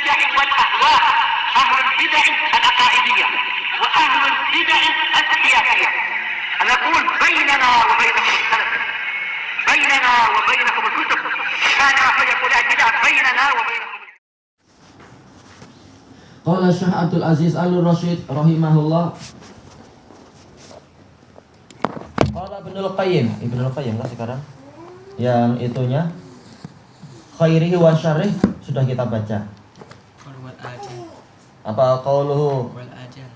البدع والأهواء، أهل البدع العقائدية وأهل البدع السياسية. نقول بيننا وبينكم السلف، بيننا وبينكم الكتب، كان فيقول البدع بيننا وبينكم. Qala Syekh Abdul Aziz Al-Rasyid rahimahullah. Qala Ibnul Qayyim lah sekarang. Yang itunya khairihi wa syarrih sudah kita baca. Apa qauluhu wal ajal.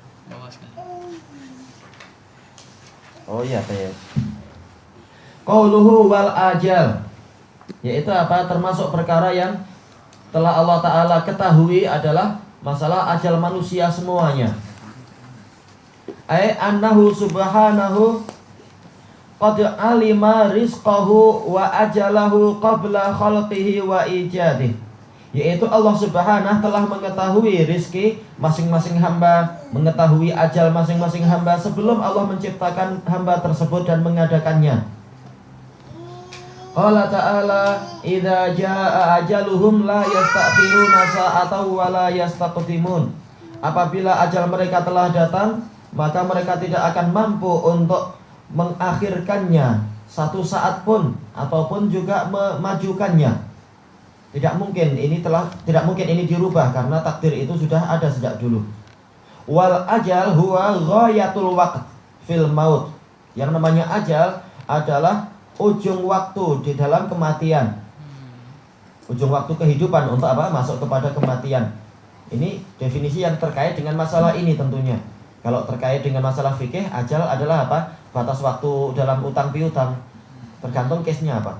Oh iya, baik. Qauluhu wal ajal, yaitu apa? Termasuk perkara yang telah Allah Ta'ala ketahui adalah masalah ajal manusia semuanya. Ai annahu subhanahu qad alima rizqahu wa ajalahu qabla khalqihi wa ijadih. Yaitu Allah Subhanahu telah mengetahui rizki masing-masing hamba, mengetahui ajal masing-masing hamba sebelum Allah menciptakan hamba tersebut dan mengadakannya. Allah Ta'ala idza jaa ajaluhum la yastakhiruna sa'atan wa la yastaqdimun. Apabila ajal mereka telah datang, maka mereka tidak akan mampu untuk mengakhirkannya satu saat pun ataupun juga memajukannya. Tidak mungkin ini dirubah karena takdir itu sudah ada sejak dulu. Wal ajal huwa ghayatul waqt fil maut. Yang namanya ajal adalah ujung waktu di dalam kematian. Ujung waktu kehidupan untuk apa? Masuk kepada kematian. Ini definisi yang terkait dengan masalah ini tentunya. Kalau terkait dengan masalah fikih, ajal adalah apa? Batas waktu dalam utang piutang. Tergantung case-nya apa.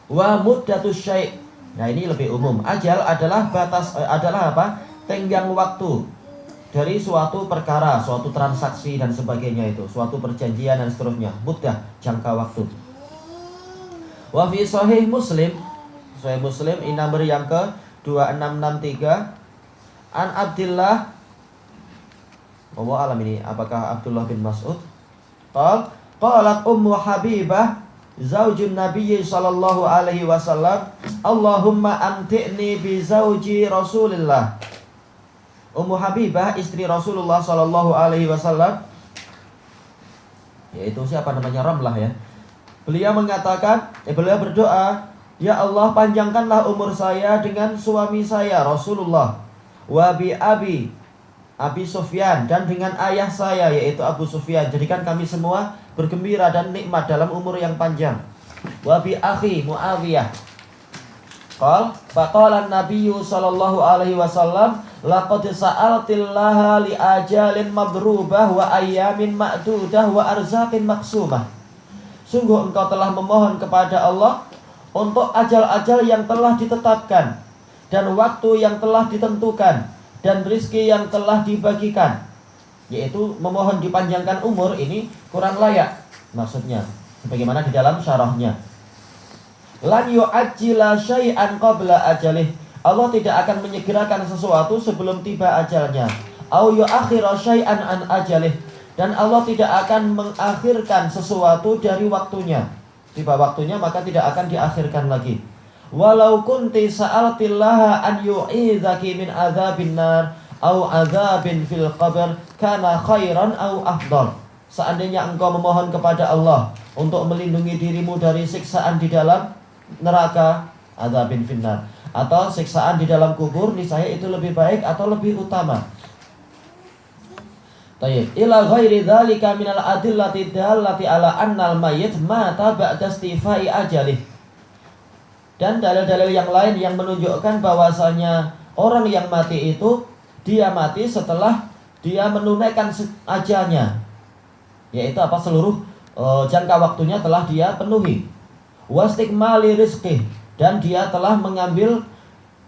Wa muddatus syai'. Nah, ini lebih umum. Ajal adalah adalah apa? Tenggang waktu dari suatu perkara, suatu transaksi dan sebagainya itu, suatu perjanjian dan seterusnya. Muddah, jangka waktu. Wa fi sahih Muslim ini nomor yang ke 2663 an Abdullah. Allah alam ini apakah Abdullah bin Mas'ud? Qalat Ummu Habibah zaujun Nabi sallallahu alaihi wasallam, Allahumma amti'ni bi zauji Rasulillah. Ummu Habibah istri Rasulullah sallallahu alaihi wasallam, yaitu siapa namanya, Ramlah ya. Beliau mengatakan, beliau berdoa, ya Allah panjangkanlah umur saya dengan suami saya Rasulullah, wa bi Abi Sufyan, dan dengan ayah saya yaitu Abu Sufyan. Jadikan kami semua bergembira dan nikmat dalam umur yang panjang. Wa bi akhi Muawiyah. Faqala an-nabiy sallallahu alaihi wasallam, laqad sa'altillaha li ajalin madrubah wa ayyamin ma'dudah wa arzaqin maqsumah. Sungguh engkau telah memohon kepada Allah untuk ajal-ajal yang telah ditetapkan dan waktu yang telah ditentukan dan rizki yang telah dibagikan. Yaitu memohon dipanjangkan umur ini kurang layak maksudnya, sebagaimana di dalam syarahnya. Lan yu'ajjila syai'an qabla ajalih. Allah tidak akan menyegerakan sesuatu sebelum tiba ajalnya. Au yu'akhira syai'an an ajalih. Dan Allah tidak akan mengakhirkan sesuatu dari waktunya. Tiba waktunya maka tidak akan diakhirkan lagi. Walau kunti sa'altillaha an yu'idhaki min azabin nar au azabin fil qabr kana khairan au afdal. Seandainya engkau memohon kepada Allah untuk melindungi dirimu dari siksaan di dalam neraka, azabin finnar, atau siksaan di dalam kubur, niscaya itu lebih baik atau lebih utama. Tayyib. Ila ghairi dzalika minal adillati dallati ala annal mayyit mata ba'da istifai ajalih. Dan dalil-dalil yang lain yang menunjukkan bahwasanya orang yang mati itu dia mati setelah dia menunaikan ajalnya, yaitu apa, seluruh jangka waktunya telah dia penuhi. Wastikmali rizqih, dan dia telah mengambil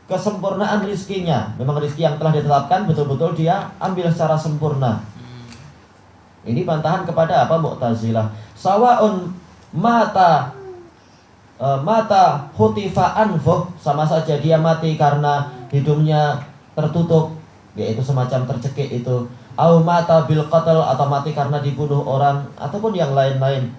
kesempurnaan rizkinya. Memang rizki yang telah ditetapkan betul-betul dia ambil secara sempurna. Ini bantahan kepada apa? Mu'tazilah. Sawaun mata hutifa anfuh, sama saja dia mati karena hidungnya tertutup, yaitu semacam tercekik itu. Au mata bil qatl, atau mati karena dibunuh orang, ataupun yang lain-lain.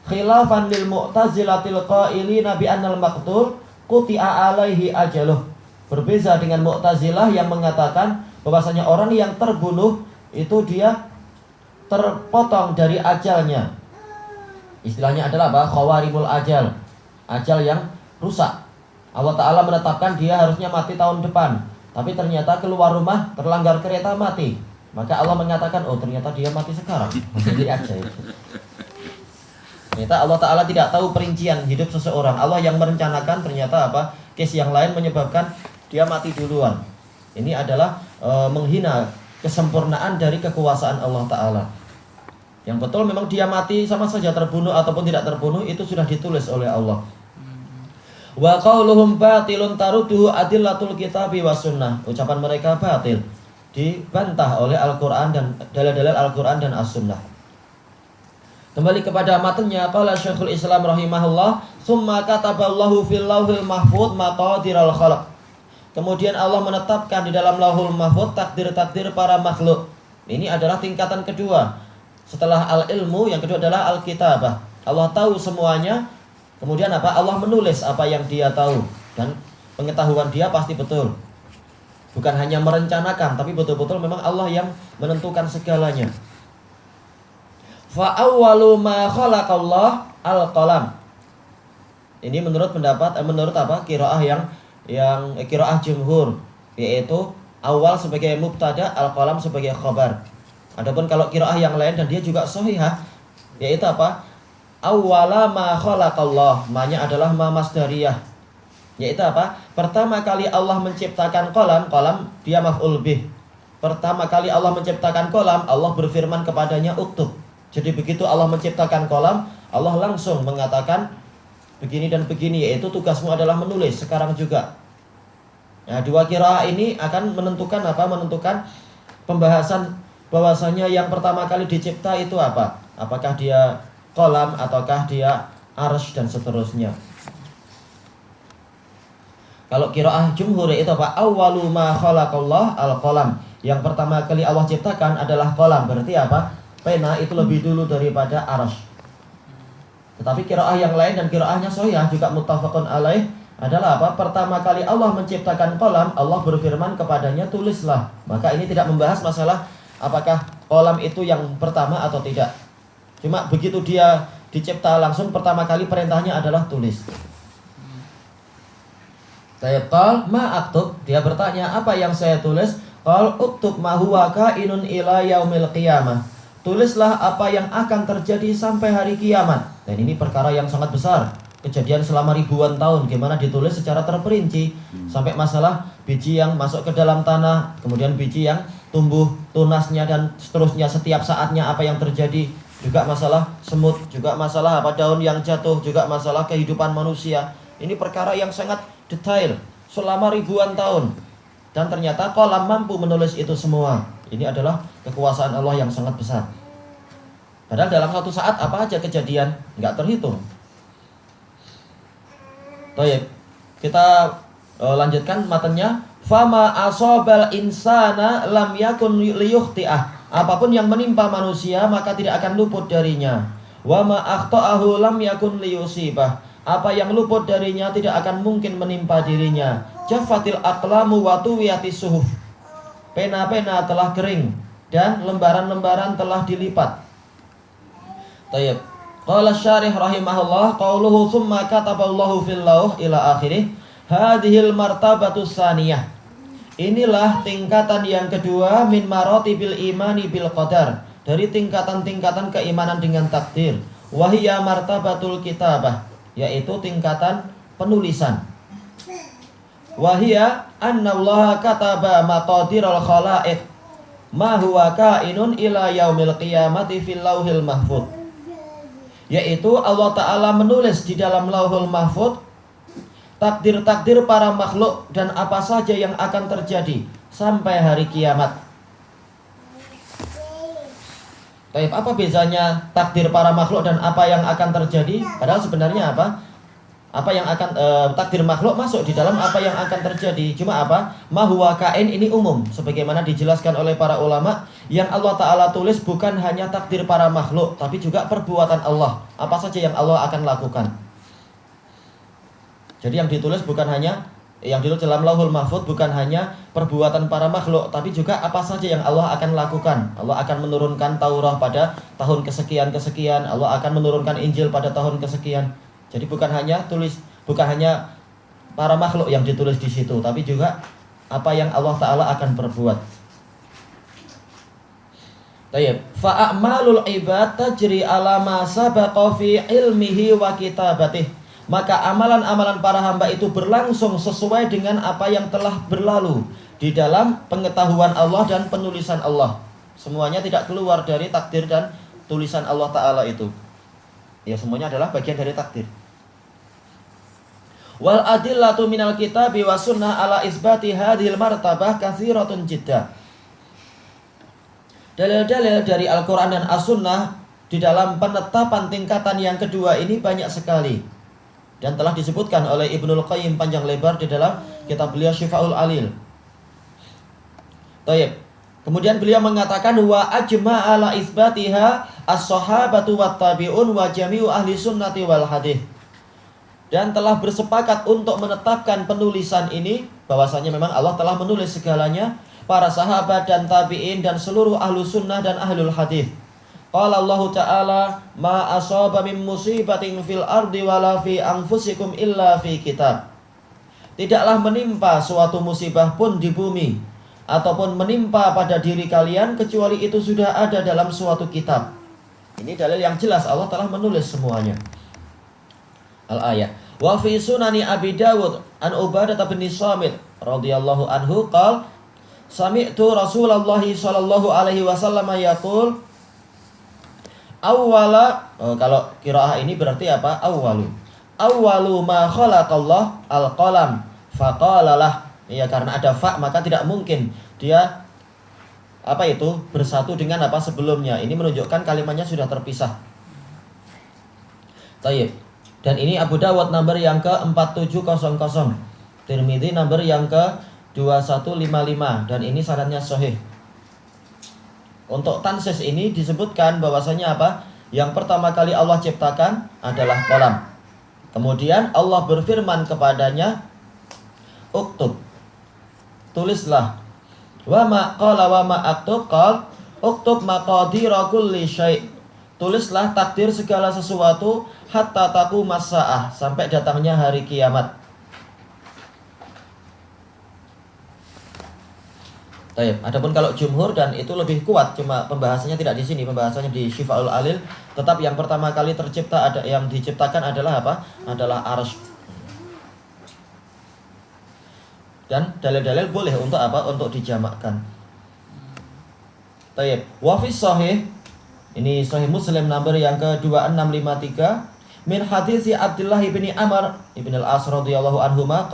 Khilafan lil mu'tazilatil qailina bi annal maqtul quti'a alaihi ajaluh. Berbeza dengan Mu'tazilah yang mengatakan bahwasanya orang yang terbunuh itu dia terpotong dari ajalnya. Istilahnya adalah apa? Khawarimul ajal. Ajal yang rusak. Allah Ta'ala menetapkan dia harusnya mati tahun depan, tapi ternyata keluar rumah terlanggar kereta mati. Maka Allah mengatakan, oh ternyata dia mati sekarang. Jadi aja itu. Ternyata Allah Ta'ala tidak tahu perincian hidup seseorang. Allah yang merencanakan, ternyata apa? Case yang lain menyebabkan dia mati duluan. Ini adalah menghina kesempurnaan dari kekuasaan Allah Ta'ala. Yang betul memang dia mati sama saja, terbunuh ataupun tidak terbunuh, itu sudah ditulis oleh Allah. Wa qauluhum batilun tarudduhu adillatul kitabi was sunnah. Ucapan mereka batil, dibantah oleh Al-Quran dan dalil-dalil Al-Quran dan As-Sunnah. Kembali kepada matanya, qala Syekhul Islam rahimahullah, summa kataballahu fil lauhil mahfuz maqadiral khalq. Kemudian Allah menetapkan di dalam lauhul mahfuz takdir-takdir para makhluk. Ini adalah tingkatan kedua. Setelah al-ilmu, yang kedua adalah al-kitabah. Allah tahu semuanya. Kemudian apa? Allah menulis apa yang dia tahu. Dan pengetahuan dia pasti betul. Bukan hanya merencanakan, tapi betul-betul memang Allah yang menentukan segalanya. Fa awwalu ma khalaqallah al-qalam. Ini menurut pendapat menurut apa? Qiraah yang qiraah jumhur, yaitu awal sebagai mubtada, al-qalam sebagai khabar. Adapun kalau qiraah yang lain dan dia juga sahihah, yaitu apa? Awwala ma khalaqallah, ma-nya adalah ma masdariyah. Yaitu apa? Pertama kali Allah menciptakan qalam, qalam dia maf'ul bih. Pertama kali Allah menciptakan qalam, Allah berfirman kepadanya uktub. Jadi begitu Allah menciptakan qalam, Allah langsung mengatakan begini dan begini, yaitu tugasmu adalah menulis sekarang juga. Nah, dua qiraah ini akan menentukan apa? Menentukan pembahasan bahwasanya yang pertama kali dicipta itu apa? Apakah dia qalam ataukah dia arsy dan seterusnya. Kalau qiraah jumhur itu apa? Awwalu ma khalaqallah al-qalam. Yang pertama kali Allah ciptakan adalah qalam. Berarti apa? Pena itu lebih dulu daripada arsy. Tetapi qiraah yang lain dan qiraahnya shahihah juga muttafaqun alaih adalah apa? Pertama kali Allah menciptakan qalam, Allah berfirman kepadanya tulislah. Maka ini tidak membahas masalah apakah qalam itu yang pertama atau tidak. Cuma begitu dia dicipta langsung pertama kali perintahnya adalah tulis. Saya qal ma aktub, dia bertanya apa yang saya tulis? Qal uktub ma huwa kainun ila yaumil qiyamah. Tulislah apa yang akan terjadi sampai hari kiamat. Dan ini perkara yang sangat besar. Kejadian selama ribuan tahun, gimana ditulis secara terperinci. Sampai masalah biji yang masuk ke dalam tanah, kemudian biji yang tumbuh tunasnya dan seterusnya, setiap saatnya apa yang terjadi. Juga masalah semut, juga masalah apa daun yang jatuh, juga masalah kehidupan manusia. Ini perkara yang sangat detail selama ribuan tahun. Dan ternyata qalam mampu menulis itu semua. Ini adalah kekuasaan Allah yang sangat besar. Padahal dalam satu saat apa aja kejadian, nggak terhitung. Baik, kita lanjutkan matanya. Fama asobal insana lam yakun liyukhti'ah. Apapun yang menimpa manusia maka tidak akan luput darinya. Wa ma akhta'ahu lam yakun liyusibah. Apa yang luput darinya tidak akan mungkin menimpa dirinya. Jaffatil aqlamu wa tuwiyatis suhuf. Pena-pena telah kering dan lembaran-lembaran telah dilipat. Tayyib. Qala syarih rahimahullah qauluhu tsumma kataballahu fil lauh ila akhirih. Hadhil martabatus saniyah. Inilah tingkatan yang kedua min maratibil imani bil qadar, dari tingkatan-tingkatan keimanan dengan takdir. Wahiyya martabatul kitabah, yaitu tingkatan penulisan. Wahiyya annallaha kataba maqadiral khalaiq ma huwa kainun ila yaumil qiyamati fil lauhil mahfuz. Yaitu Allah Ta'ala menulis di dalam lauhul mahfuz takdir-takdir para makhluk dan apa saja yang akan terjadi sampai hari kiamat. Baik, apa bezanya takdir para makhluk dan apa yang akan terjadi? Padahal sebenarnya apa? Apa yang akan takdir makhluk masuk di dalam apa yang akan terjadi. Cuma apa? Ma huwa kain ini umum, sebagaimana dijelaskan oleh para ulama. Yang Allah Ta'ala tulis bukan hanya takdir para makhluk, tapi juga perbuatan Allah. Apa saja yang Allah akan lakukan. Jadi yang ditulis bukan hanya Yang ditulis dalam Lauhul Mahfuz bukan hanya perbuatan para makhluk, tapi juga apa saja yang Allah akan lakukan. Allah akan menurunkan Taurat pada tahun kesekian-kesekian, Allah akan menurunkan Injil pada tahun kesekian. Jadi bukan hanya para makhluk yang ditulis di situ, tapi juga apa yang Allah Ta'ala akan perbuat. Tayyib. Fa'amalul ibad tajri ala ma sabaqa fi ilmihi wa kitabatih. Maka amalan-amalan para hamba itu berlangsung sesuai dengan apa yang telah berlalu di dalam pengetahuan Allah dan penulisan Allah. Semuanya tidak keluar dari takdir dan tulisan Allah Ta'ala itu. Ya, semuanya adalah bagian dari takdir. Wal adillatu minal kitabi wa sunnah ala isbati hadhil martabah katsiratun jiddah. Dalil-dalil dari Al-Quran dan As-Sunnah di dalam penetapan tingkatan yang kedua ini banyak sekali. Dan telah disebutkan oleh Ibnul Qayyim panjang lebar di dalam kitab beliau Syifa'ul Alil. Tayyib. Kemudian beliau mengatakan wa ajma' ala isbatiha as-sahabatu wat tabi'un wa jami'u ahli sunnati wal hadith. Dan telah bersepakat untuk menetapkan penulisan ini, bahwasanya memang Allah telah menulis segalanya, para sahabat dan tabi'in dan seluruh ahlu sunnah dan ahlul hadith. Qala Allah Ta'ala ma asaba min musibatin fil ardi wala fi anfusikum illa fi kitab. Tidaklah menimpa suatu musibah pun di bumi ataupun menimpa pada diri kalian kecuali itu sudah ada dalam suatu kitab. Ini dalil yang jelas Allah telah menulis semuanya. Al-ayah. Wa fi sunani Abi Dawud an Ubadah bin Samit radhiyallahu anhu qala sami'tu Rasulullah sallallahu alaihi wasallam yaqul kalau qiraah ini berarti apa? Awwalu ma khalaqallah al-qalam faqalalah. Ya, karena ada fa maka tidak mungkin dia bersatu dengan apa sebelumnya. Ini menunjukkan kalimatnya sudah terpisah. Tayyib. Dan ini Abu Dawud nomor yang ke-4700. Tirmidzi nomor yang ke-2155 dan ini sanadnya sahih. Untuk tansis ini disebutkan bahwasanya apa? Yang pertama kali Allah ciptakan adalah qalam. Kemudian Allah berfirman kepadanya, "Uktub." Tulislah. Wa ma qala wa ma aktub qal uktub maqadira kulli syai'. Tulislah takdir segala sesuatu hatta taqumas saah, sampai datangnya hari kiamat. Tayyib. Adapun kalau jumhur dan itu lebih kuat, cuma pembahasannya tidak di sini, pembahasannya di Syifa'ul Alil. Tetap yang pertama kali tercipta yang diciptakan adalah apa? Adalah arsy. Dan dalil-dalil boleh untuk apa? Untuk dijamakkan. Tayyib. Wa fi sahih, ini Sahih Muslim nomor yang ke-2653 min hadits Abdullah bin Amr ibn al-As radhiyallahu anhuma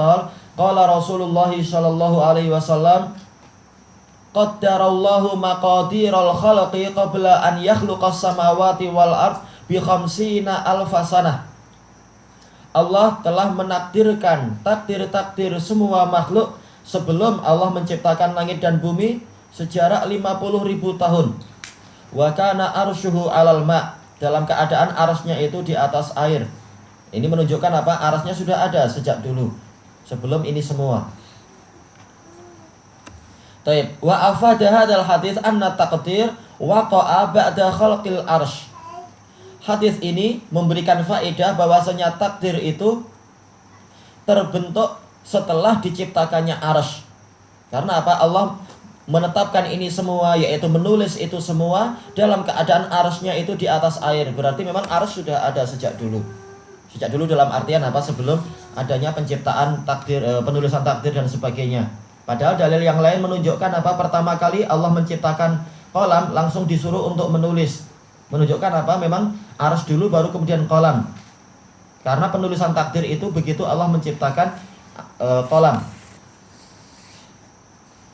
qala Rasulullah sallallahu alaihi wasallam qaddarallahu maqadiral khalqi qabla an yakhluqas samawati wal ard bi khamsina alfasanah. Allah telah menakdirkan takdir-takdir semua makhluk sebelum Allah menciptakan langit dan bumi sejarak 50.000 tahun. Wa kana arsyuhu 'alal ma', dalam keadaan arasnya itu di atas air. Ini menunjukkan apa? Arasnya sudah ada sejak dulu, sebelum ini semua. Taib. Wa afada hadzal hadits anna taqdir waqa'a ba'da khalqil arsy. Hadis ini memberikan faedah bahwasanya takdir itu terbentuk setelah diciptakannya arsy. Karena apa? Allah menetapkan ini semua, yaitu menulis itu semua dalam keadaan arsy-nya itu di atas air. Berarti memang arsy sudah ada sejak dulu. Sejak dulu dalam artian apa? Sebelum adanya penciptaan takdir, penulisan takdir dan sebagainya. Padahal dalil yang lain menunjukkan apa? Pertama kali Allah menciptakan qalam langsung disuruh untuk menulis. Menunjukkan apa? Memang arsy dulu baru kemudian qalam. Karena penulisan takdir itu begitu Allah menciptakan qalam.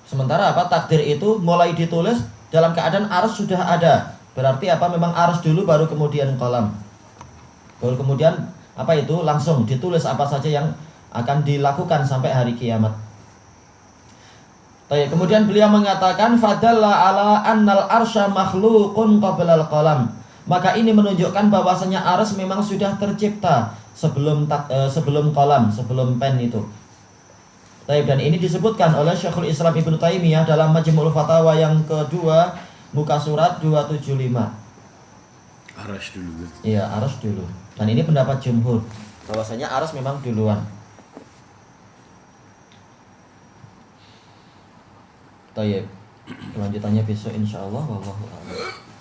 Sementara apa? Takdir itu mulai ditulis dalam keadaan arsy sudah ada. Berarti apa? Memang arsy dulu baru kemudian qalam. Baru kemudian apa itu? Langsung ditulis apa saja yang akan dilakukan sampai hari kiamat. Kemudian beliau mengatakan fadalla ala annal arsya makhluqun qabla al-qalam. Maka ini menunjukkan bahwasanya arsy memang sudah tercipta sebelum qalam, sebelum pen itu. Taib, dan ini disebutkan oleh Syekhul Islam Ibnu Taimiyah dalam Majmu'ul Fatawa yang kedua, muka surat 275. Arash dulu. Iya, Aras dulu. Dan ini pendapat jumhur, bahwasanya Aras memang duluan. Taib. Kelanjutannya besok insyaallah, wallahu a'lam.